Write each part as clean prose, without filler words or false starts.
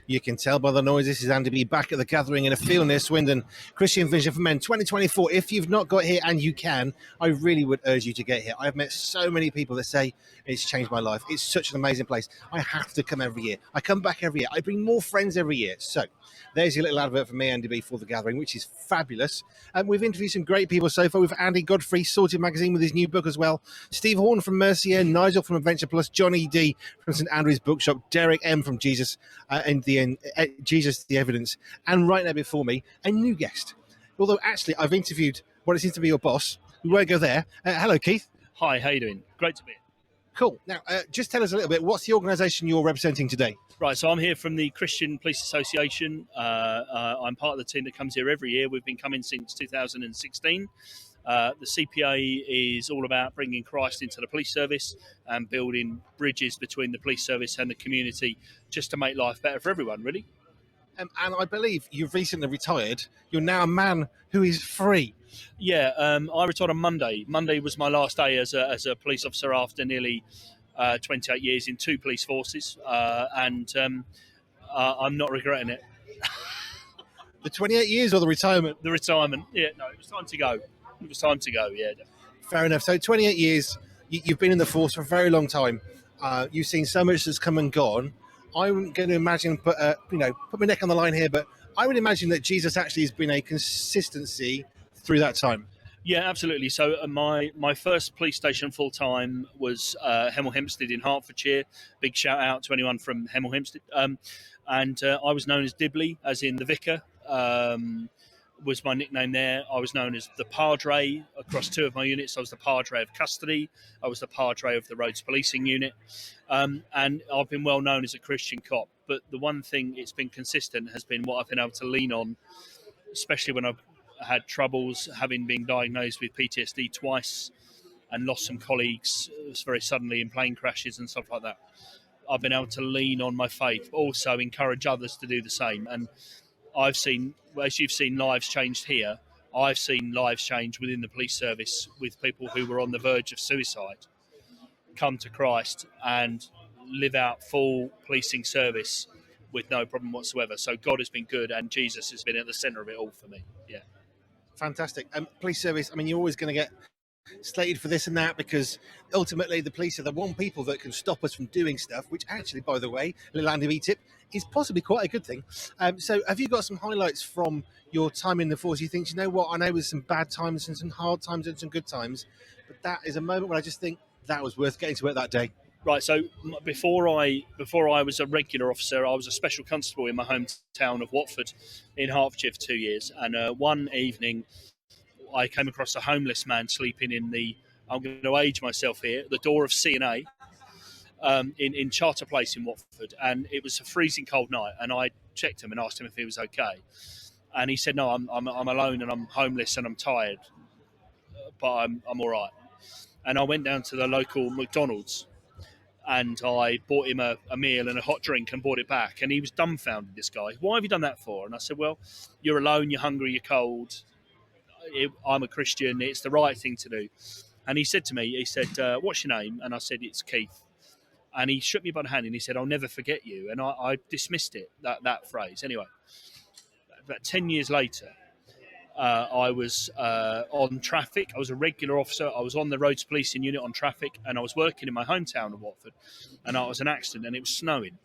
You can tell by the noise. This is Andy B back at the gathering in a field near Swindon. Christian Vision for Men 2024. If you've not got here, and you can, I really would urge you to get here. I've met so many people that say it's changed my life. It's such an amazing place. I have to come every year. I come back every year. I bring more friends every year. So there's your little advert for me, Andy B, for the gathering, which is fabulous. And we've interviewed some great people so far. We've Andy Godfrey, Sorted Magazine, with his new book as well. Steve Horn from Mercier, Nigel from Adventure Plus, Johnny D from St Andrew's Bookshop, Derek M from Jesus and Jesus the Evidence, and right now before me, a new guest. Although actually I've interviewed what it seems to be your boss. We won't go there. Hello, Keith. Hi, how you doing? Great to be here. Cool. Now, just tell us a little bit. What's the organisation you're representing today? Right, so I'm here from the Christian Police Association. I'm part of the team that comes here every year. We've been coming since 2016. The CPA is all about bringing Christ into the police service and building bridges between the police service and the community, just to make life better for everyone, really. And I believe you've recently retired. You're now a man who is free. Yeah, I retired on Monday. Monday was my last day as a police officer after nearly 28 years in two police forces, and I'm not regretting it. The 28 years or the retirement? The retirement, yeah, no, it was time to go. It was time to go, yeah. Fair enough. So 28 years, you've been in the force for a very long time. You've seen so much that's come and gone. I'm going to imagine, put my neck on the line here, but I would imagine that Jesus actually has been a consistency through that time. Yeah, absolutely. So my first police station full time was Hemel Hempstead in Hertfordshire. Big shout out to anyone from Hemel Hempstead. And I was known as Dibley, as in the vicar. Was my nickname there. I was known as the Padre across two of my units. I was the Padre of custody. I was the Padre of the roads policing unit. And I've been well known as a Christian cop. But the one thing it's been consistent has been what I've been able to lean on, especially when I've had troubles, having been diagnosed with PTSD twice and lost some colleagues very suddenly in plane crashes and stuff like that. I've been able to lean on my faith, but also encourage others to do the same. And I've seen, as you've seen lives changed here, I've seen lives change within the police service with people who were on the verge of suicide come to Christ and live out full policing service with no problem whatsoever. So God has been good, and Jesus has been at the centre of it all for me. Yeah. Fantastic. Police service, I mean, you're always going to get slated for this and that, because ultimately the police are the one people that can stop us from doing stuff, which actually, by the way, little Andy B tip, is possibly quite a good thing. So have you got some highlights from your time in the force? You think, you know what, I know there's some bad times and some hard times and some good times, but that is a moment where I just think that was worth getting to work that day. Right, so before I was a regular officer, I was a special constable in my hometown of Watford in Hertfordshire for 2 years. And one evening, I came across a homeless man sleeping in I'm going to age myself here, the door of C&A in Charter Place in Watford. And it was a freezing cold night. And I checked him and asked him if he was okay. And he said, no, I'm alone and I'm homeless and I'm tired, but I'm all right. And I went down to the local McDonald's and I bought him a meal and a hot drink and brought it back. And he was dumbfounded, this guy. Why have you done that for? And I said, well, you're alone, you're hungry, you're cold. I'm a Christian, it's the right thing to do. And he said to me, what's your name? And I said, it's Keith. And he shook me by the hand and he said, I'll never forget you. And I dismissed it, that phrase. Anyway, about 10 years later, I was on traffic. I was a regular officer. I was on the roads policing unit on traffic, and I was working in my hometown of Watford, and I was an accident, and it was snowing.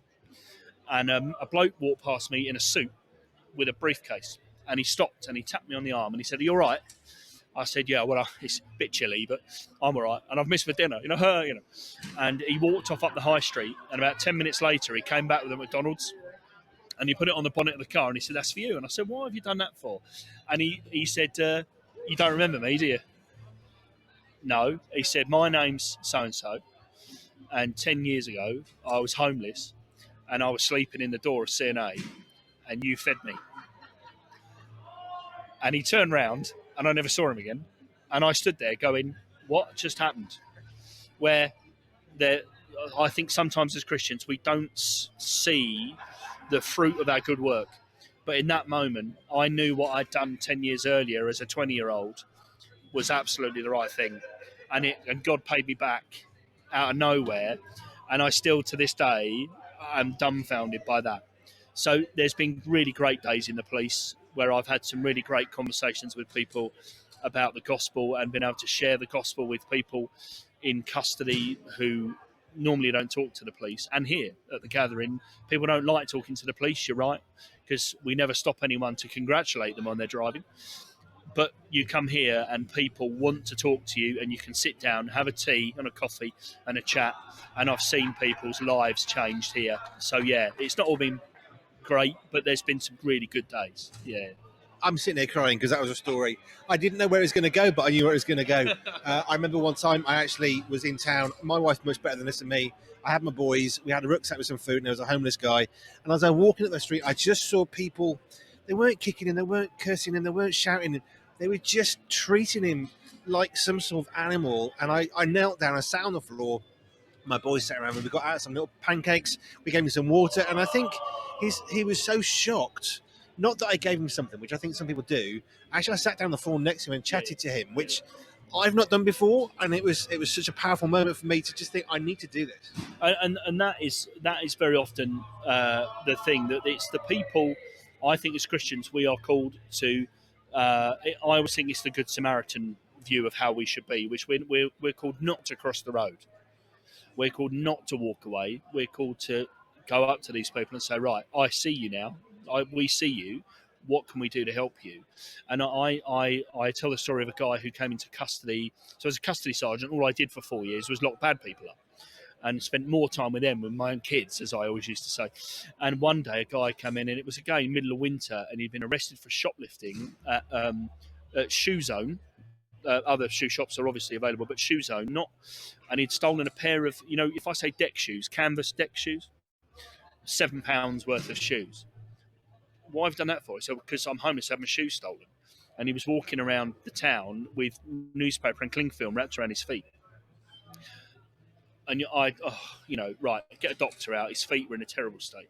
And a bloke walked past me in a suit with a briefcase, and he stopped and he tapped me on the arm and he said, are you all right? I said, yeah, well, it's a bit chilly, but I'm all right. And I've missed for dinner, And he walked off up the high street, and about 10 minutes later, he came back with a McDonald's. And he put it on the bonnet of the car and he said, that's for you. And I said, why have you done that for? And he said, you don't remember me, do you? No. He said, my name's so-and-so. And 10 years ago, I was homeless and I was sleeping in the door of C&A and you fed me. And he turned round and I never saw him again. And I stood there going, what just happened? Where I think sometimes as Christians, we don't see the fruit of our good work. But in that moment, I knew what I'd done 10 years earlier as a 20-year-old was absolutely the right thing. And God paid me back out of nowhere. And I still, to this day, am dumbfounded by that. So there's been really great days in the police where I've had some really great conversations with people about the gospel and been able to share the gospel with people in custody who normally don't talk to the police. And here at the gathering, people don't like talking to the police, you're right, because we never stop anyone to congratulate them on their driving. But you come here and people want to talk to you, and you can sit down, have a tea and a coffee and a chat. And I've seen people's lives changed here. So yeah, it's not all been great, but there's been some really good days. Yeah. I'm sitting there crying because that was a story. I didn't know where it was going to go, but I knew where it was going to go. I remember one time I actually was in town. My wife's much better than this and me. I had my boys. We had a rucksack with some food, and there was a homeless guy. And as I was walking up the street, I just saw people. They weren't kicking him, they weren't cursing him, they weren't shouting him. They were just treating him like some sort of animal. And I knelt down, I sat on the floor. My boys sat around, and we got out some little pancakes. We gave him some water, and I think he was so shocked. Not that I gave him something, which I think some people do. Actually, I sat down on the floor next to him and chatted to him, which I've not done before, and it was such a powerful moment for me to just think I need to do this. And that is very often the thing, that it's the people. I think as Christians we are called to. I always think it's the Good Samaritan view of how we should be, which we're called not to cross the road. We're called not to walk away. We're called to go up to these people and say, right, I see you now. We see you. What can we do to help you? And I tell the story of a guy who came into custody. So as a custody sergeant, all I did for 4 years was lock bad people up and spent more time with them than my own kids, as I always used to say. And one day a guy came in, and it was again middle of winter, and he'd been arrested for shoplifting at Shoe Zone. Other shoe shops are obviously available, but Shoe Zone not. And he'd stolen a pair of, if I say deck shoes, canvas deck shoes, £7 worth of shoes. Why I've done that for? So because I'm homeless, I had my shoes stolen. And he was walking around the town with newspaper and cling film wrapped around his feet. And right, get a doctor out. His feet were in a terrible state.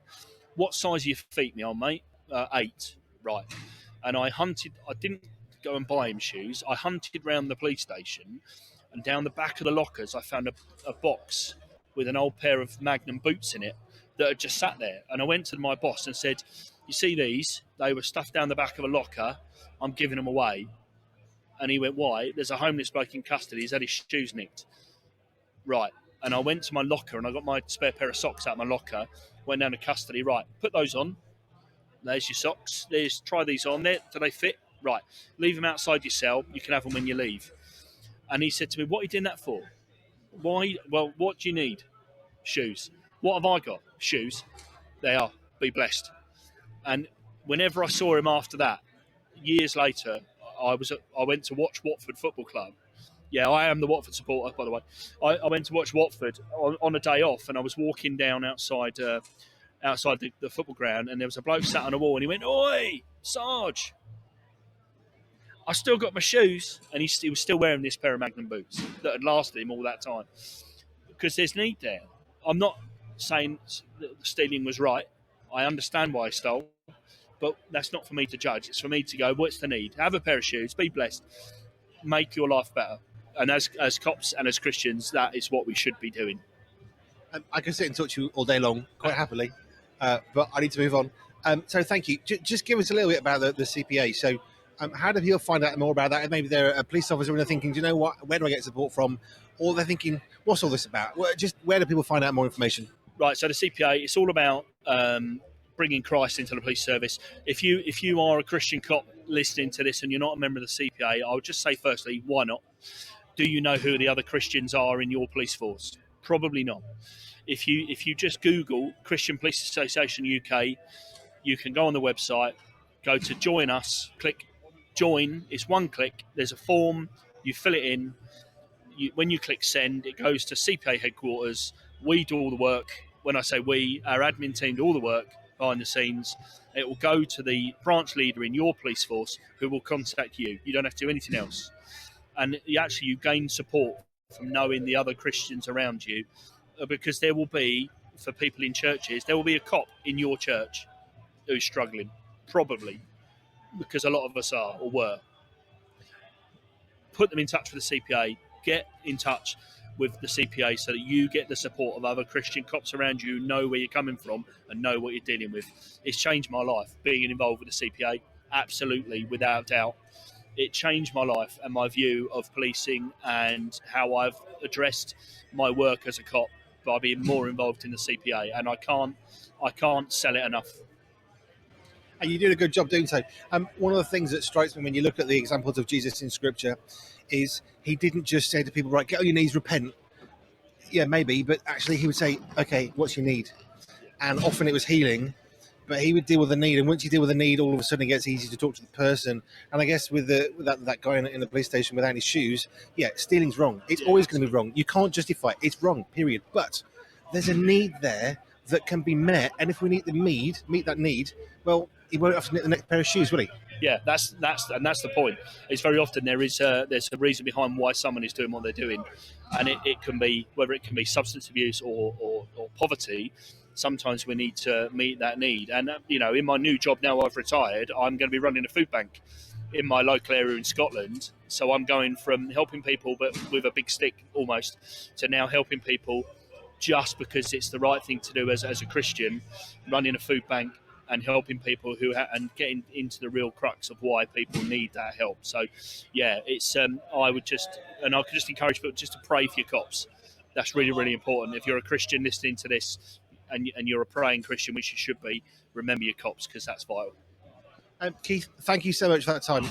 What size are your feet, me on, mate? 8. Right. And I didn't go and buy him shoes. I hunted round the police station, and down the back of the lockers I found a box with an old pair of Magnum boots in it that had just sat there. And I went to my boss and said, you see these? They were stuffed down the back of a locker. I'm giving them away. And he went, why? There's a homeless bloke in custody. He's had his shoes nicked. Right. And I went to my locker and I got my spare pair of socks out of my locker, went down to custody. Right, put those on. There's your socks. Try these on there. Do they fit? Right. Leave them outside your cell. You can have them when you leave. And he said to me, what are you doing that for? Why? Well, what do you need? Shoes. What have I got? Shoes. They are. Be blessed. And whenever I saw him after that, years later, I went to watch Watford Football Club. Yeah, I am the Watford supporter, by the way. I went to watch Watford on a day off, and I was walking down outside the football ground, and there was a bloke sat on a wall, and he went, "Oi, Sarge!" I still got my shoes, and he was still wearing this pair of Magnum boots that had lasted him all that time, because there's need there. I'm not saying that the stealing was right. I understand why he stole, but that's not for me to judge. It's for me to go, what's the need? Have a pair of shoes, be blessed, make your life better. And as cops and as Christians, that is what we should be doing. I can sit and talk to you all day long, quite happily, but I need to move on. So thank you. Just give us a little bit about the CPA. So how do people find out more about that? And maybe they're a police officer and they're thinking, do you know what? Where do I get support from? Or they're thinking, what's all this about? Where do people find out more information? Right, so the CPA, it's all about bringing Christ into the police service. If you are a Christian cop listening to this and you're not a member of the CPA, I'll just say firstly, why not? Do you know who the other Christians are in your police force? Probably not. If you just Google Christian Police Association UK, you can go on the website, go to join us, click join. It's one click. There's a form. You fill it in. When you click send, it goes to CPA headquarters. We do all the work. When I say we, our admin team do all the work behind the scenes. It will go to the branch leader in your police force who will contact you. You don't have to do anything else. And you gain support from knowing the other Christians around you, because there will be, for people in churches, there will be a cop in your church who's struggling, probably, because a lot of us are or were. Put them in touch with the CPA, get in touch. with the CPA so that you get the support of other Christian cops around you who know where you're coming from and know what you're dealing with. It's changed my life being involved with the CPA, absolutely, without doubt. It changed my life and my view of policing and how I've addressed my work as a cop by being more involved in the CPA, and I can't sell it enough. And you did a good job doing so. One of the things that strikes me when you look at the examples of Jesus in Scripture is he didn't just say to people, right, get on your knees, repent. Yeah, maybe, but actually he would say, okay, what's your need? And often it was healing, but he would deal with the need. And once you deal with the need, all of a sudden it gets easy to talk to the person. And I guess with that guy in the police station without his shoes, yeah, stealing's wrong. It's always going to be wrong. You can't justify it. It's wrong, period. But there's a need there that can be met. And if we meet that need, well, he won't have to knit the next pair of shoes, will he? Yeah, that's the point. It's very often there's a reason behind why someone is doing what they're doing, and it can be whether it can be substance abuse or poverty. Sometimes we need to meet that need, and in my new job now, I've retired. I'm going to be running a food bank in my local area in Scotland. So I'm going from helping people, but with a big stick almost, to now helping people just because it's the right thing to do as a Christian, running a food bank and helping people and getting into the real crux of why people need that help. So, yeah, it's I could just encourage people just to pray for your cops. That's really, really important. If you're a Christian listening to this and you're a praying Christian, which you should be, remember your cops because that's vital. Keith, thank you so much for that time.